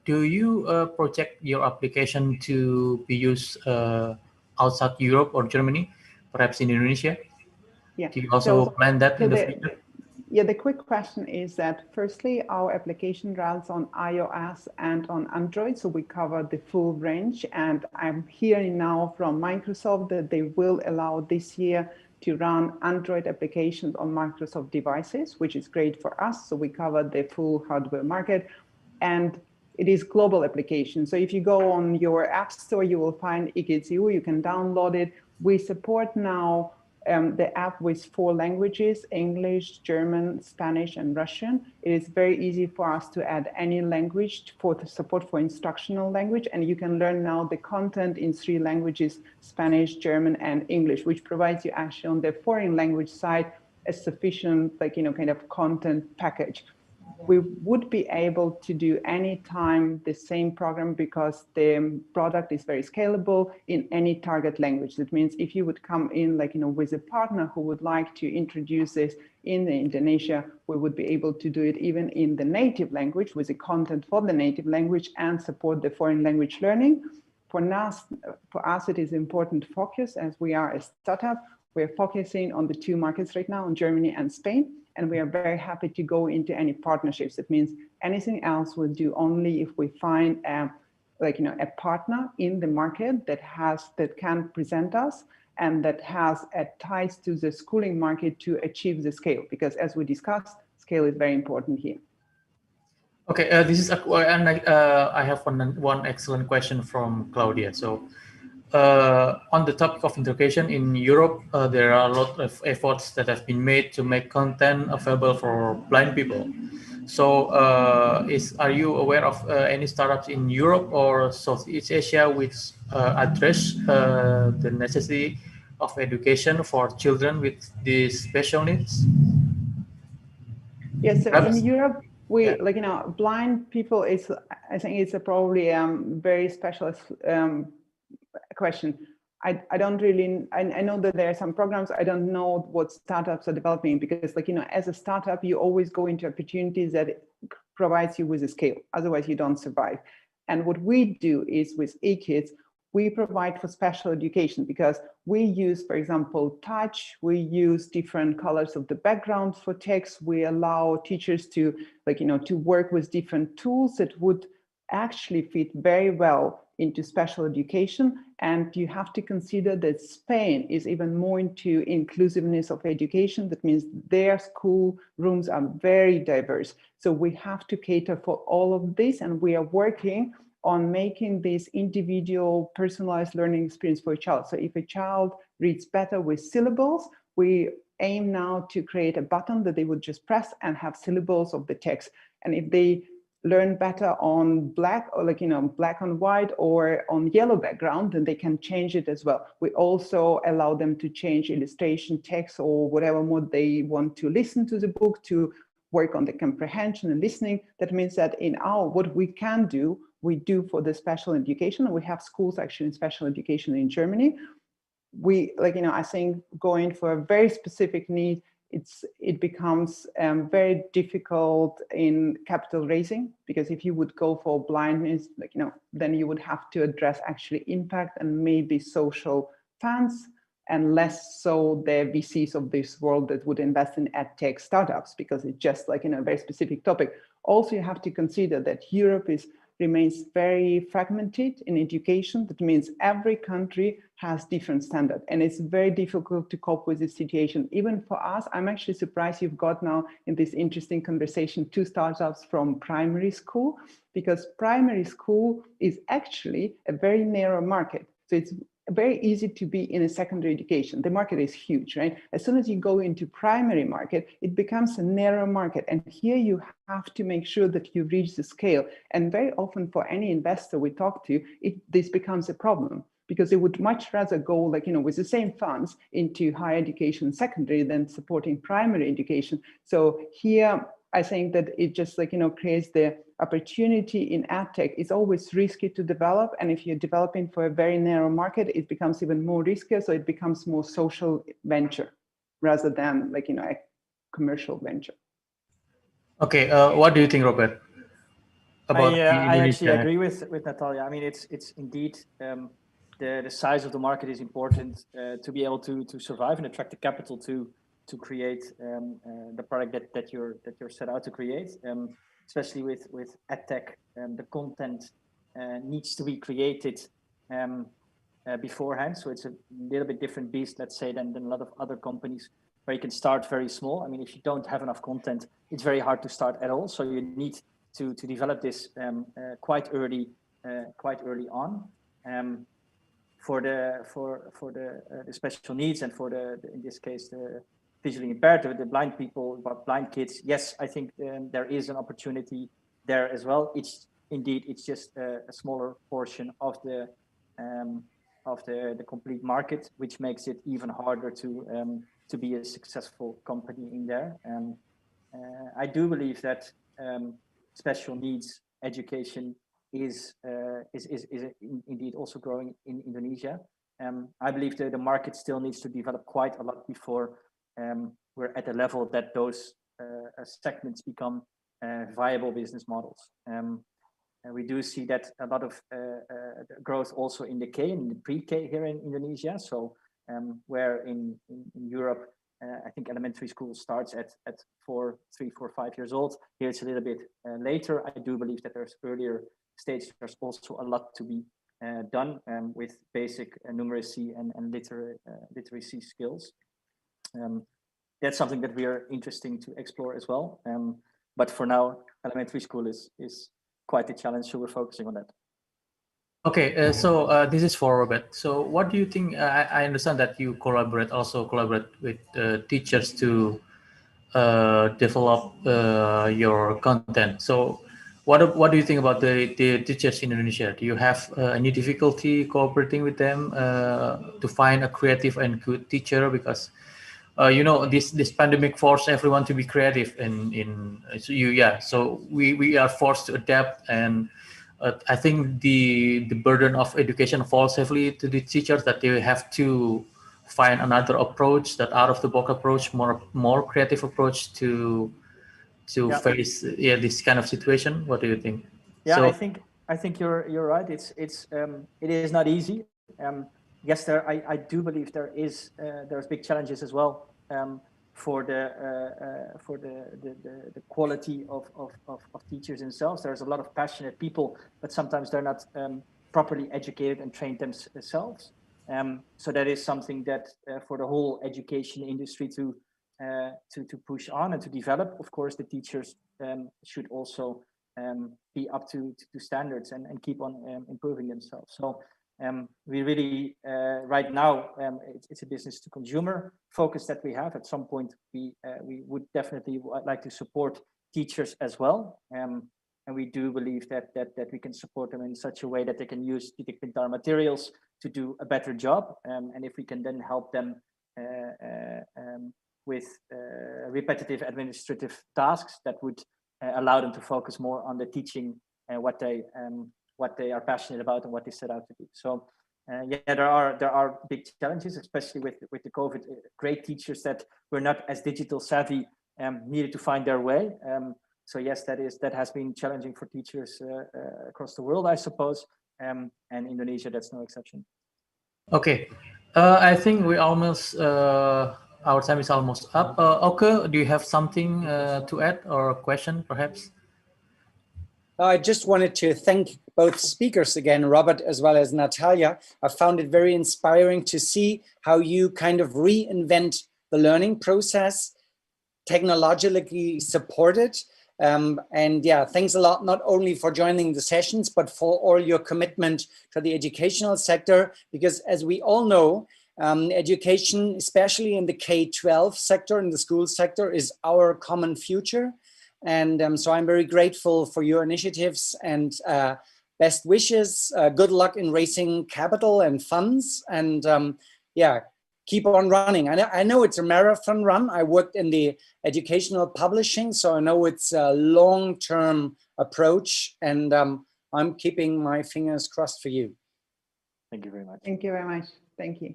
Do you project your application to be used outside Europe or Germany, perhaps in Indonesia? Yeah. Do you also plan that in the future? Yeah, the quick question is that firstly, our application runs on iOS and on Android, so we cover the full range. And I'm hearing now from Microsoft that they will allow this year to run Android applications on Microsoft devices, which is great for us. So we cover the full hardware market, and it is global application. So if you go on your app store, you will find eKids.eu, you can download it. We support now the app with 4 languages, English, German, Spanish, and Russian. It is very easy for us to add any language for the support for instructional language. And you can learn now the content in 3 languages, Spanish, German, and English, which provides you actually on the foreign language side a sufficient, kind of content package. We would be able to do anytime the same program because the product is very scalable in any target language. That means if you would come in with a partner who would like to introduce this in Indonesia, we would be able to do it even in the native language with the content for the native language and support the foreign language learning. For us, it is important focus as we are a startup. We're focusing on the 2 markets right now, on Germany and Spain. And we are very happy to go into any partnerships. That means anything else we'll do only if we find a partner in the market that can present us and that has ties to the schooling market to achieve the scale. Because as we discussed, scale is very important here. Okay, this is I have one excellent question from Claudia. So on the topic of education in Europe, there are a lot of efforts that have been made to make content available for blind people. So are you aware of any startups in Europe or Southeast Asia which address the necessity of education for children with these special needs? Yes, so in Europe, we blind people is, I think it's probably very specialist question. I don't really, I know that there are some programs. I don't know what startups are developing because as a startup, you always go into opportunities that provides you with a scale. Otherwise you don't survive. And what we do is with eKids, we provide for special education because we use, for example, touch, we use different colors of the background for text. We allow teachers to to work with different tools that would actually fit very well into special education. And you have to consider that Spain is even more into inclusiveness of education. That means their school rooms are very diverse. So we have to cater for all of this. And we are working on making this individual personalized learning experience for a child. So if a child reads better with syllables, we aim now to create a button that they would just press and have syllables of the text. And if they learn better on black or black on white or on yellow background, then they can change it as well. We also allow them to change illustration, text, or whatever mode they want to listen to the book, to work on the comprehension and listening. That means that in what we can do, we do for the special education. We have schools actually in special education in Germany. We I think going for a very specific need it becomes very difficult in capital raising, because if you would go for blindness, like, then you would have to address actually impact and maybe social funds, and less so the VCs of this world that would invest in edtech startups, because it's just like, a very specific topic. Also, you have to consider that Europe remains very fragmented in education. That means every country has different standards, and it's very difficult to cope with this situation. Even for us, I'm actually surprised you've got now in this interesting conversation 2 startups from primary school, because primary school is actually a very narrow market. So it's very easy to be in a secondary education. The market is huge, right? As soon as you go into primary market, it becomes a narrow market. And here you have to make sure that you reach the scale. And very often for any investor we talk to, this becomes a problem, because they would much rather go, like, with the same funds into higher education secondary than supporting primary education. So here, I think that it just, like, creates the opportunity in edtech. It's always risky to develop, and if you're developing for a very narrow market, it becomes even more riskier. So it becomes more social venture rather than, like, a commercial venture. Okay, what do you think, Robert? About I actually agree with Natalia. I mean, it's indeed the size of the market is important to be able to survive and attract the capital to create the product that you're set out to create. Especially with edtech, the content needs to be created beforehand. So it's a little bit different beast, let's say, than a lot of other companies where you can start very small. I mean, if you don't have enough content, it's very hard to start at all. So you need to develop this quite early on. For the special needs, and for the in this case the visually impaired, the blind people, blind kids. Yes, I think there is an opportunity there as well. It's just a smaller portion of the complete market, which makes it even harder to be a successful company in there. I do believe that special needs education is indeed also growing in Indonesia. I believe that the market still needs to develop quite a lot before we're at a level that those segments become viable business models. And we do see that a lot of growth also in the K and in the pre-K here in Indonesia. So where in Europe, I think elementary school starts at 3, 4, 5 years old. Here it's a little bit later. I do believe that there's earlier stage. There's also a lot to be done with basic numeracy and literacy skills. That's something that we are interesting to explore as well. But for now, elementary school is quite a challenge, so we're focusing on that. Okay, so this is for Robert. So what do you think? I understand that you collaborate with teachers to develop your content. So what do you think about the teachers in Indonesia? Do you have any difficulty cooperating with them to find a creative and good teacher? Because this pandemic forced everyone to be creative, so we are forced to adapt, and I think the burden of education falls heavily to the teachers, that they have to find another approach, that out of the box approach, more creative approach to face this kind of situation. What do you think? Yeah, so, I think you're right. It is not easy. Yes, I do believe there's big challenges as well for the quality of teachers themselves. There's a lot of passionate people, but sometimes they're not properly educated and trained themselves. So that is something that for the whole education industry to push on and to develop. Of course, the teachers should also be up to standards and keep on improving themselves. So we really right now it's a business to consumer focus that we have. At some point we would definitely like to support teachers as well, and we do believe that we can support them in such a way that they can use didactic materials to do a better job, and if we can then help them with repetitive administrative tasks that would allow them to focus more on the teaching and what they are passionate about and what they set out to do. So Yeah, there are big challenges, especially with the COVID. Great teachers that were not as digital savvy needed to find their way. So yes, that has been challenging for teachers across the world, I suppose, and Indonesia, that's no exception. Okay, I think we almost our time is almost up. Okay, do you have something to add or a question, perhaps? I just wanted to thank both speakers again, Robert as well as Natalia. I found it very inspiring to see how you kind of reinvent the learning process, technologically supported. And yeah, thanks a lot, not only for joining the sessions, but for all your commitment to the educational sector, because as we all know, education, especially in the K-12 sector, in the school sector, is our common future. And so I'm very grateful for your initiatives and best wishes. Good luck in raising capital and funds. And yeah, keep on running. I know it's a marathon run. I worked in the educational publishing, so I know it's a long-term approach. And I'm keeping my fingers crossed for you. Thank you very much. Thank you very much. Thank you.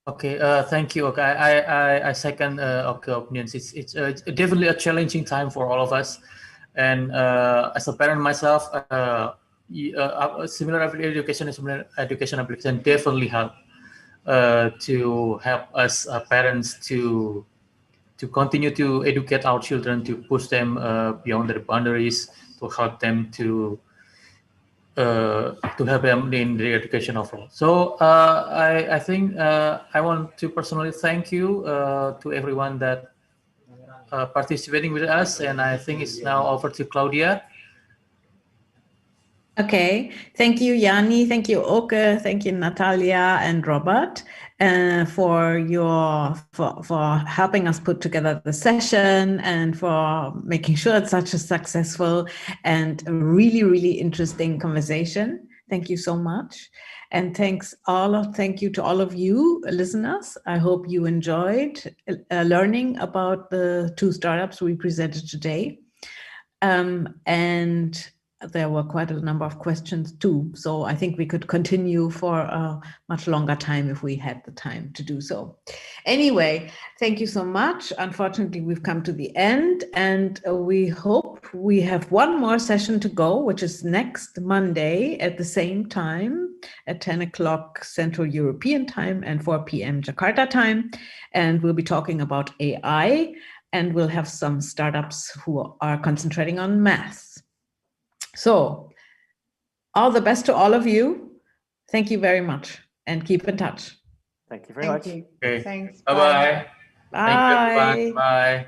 Okay, thank you. Okay, I second okay opinions. It's definitely a challenging time for all of us, and as a parent myself, similar education application definitely help to help us parents to continue to educate our children, to push them beyond their boundaries, to help them to help them in the education overall. So I think I want to personally thank you to everyone that participating with us, and I think it's now over to Claudia. Okay, thank you, Yanni. Thank you, Oke. Thank you, Natalia and Robert, for helping us put together the session and for making sure it's such a successful and really, really interesting conversation. Thank you so much, and thank you to all of you listeners. I hope you enjoyed learning about the two startups we presented today, and there were quite a number of questions too, so I think we could continue for a much longer time if we had the time to do so. Anyway, thank you so much. Unfortunately, we've come to the end, and we hope we have one more session to go, which is next Monday at the same time at 10 o'clock Central European time and 4 p.m. Jakarta time. And we'll be talking about AI, and we'll have some startups who are concentrating on math. So, all the best to all of you. Thank you very much, and keep in touch. Thank you very much. You. Okay. Thanks. Bye-bye. Bye. Thank you, everyone. Bye.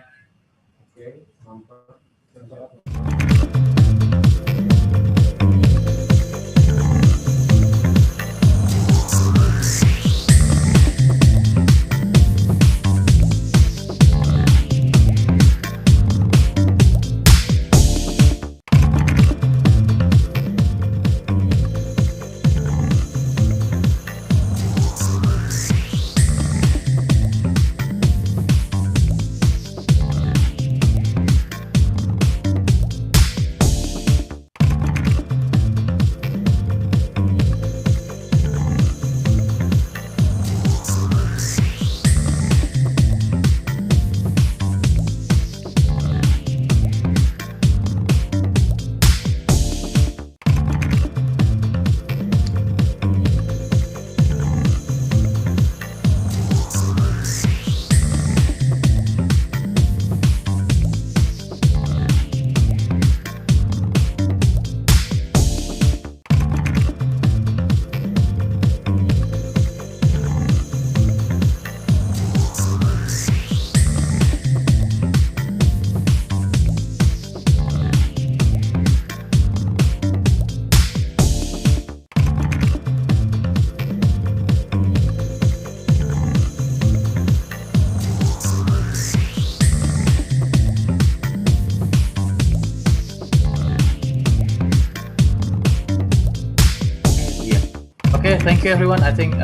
Okay, thank you everyone. I think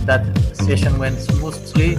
that session went smoothly.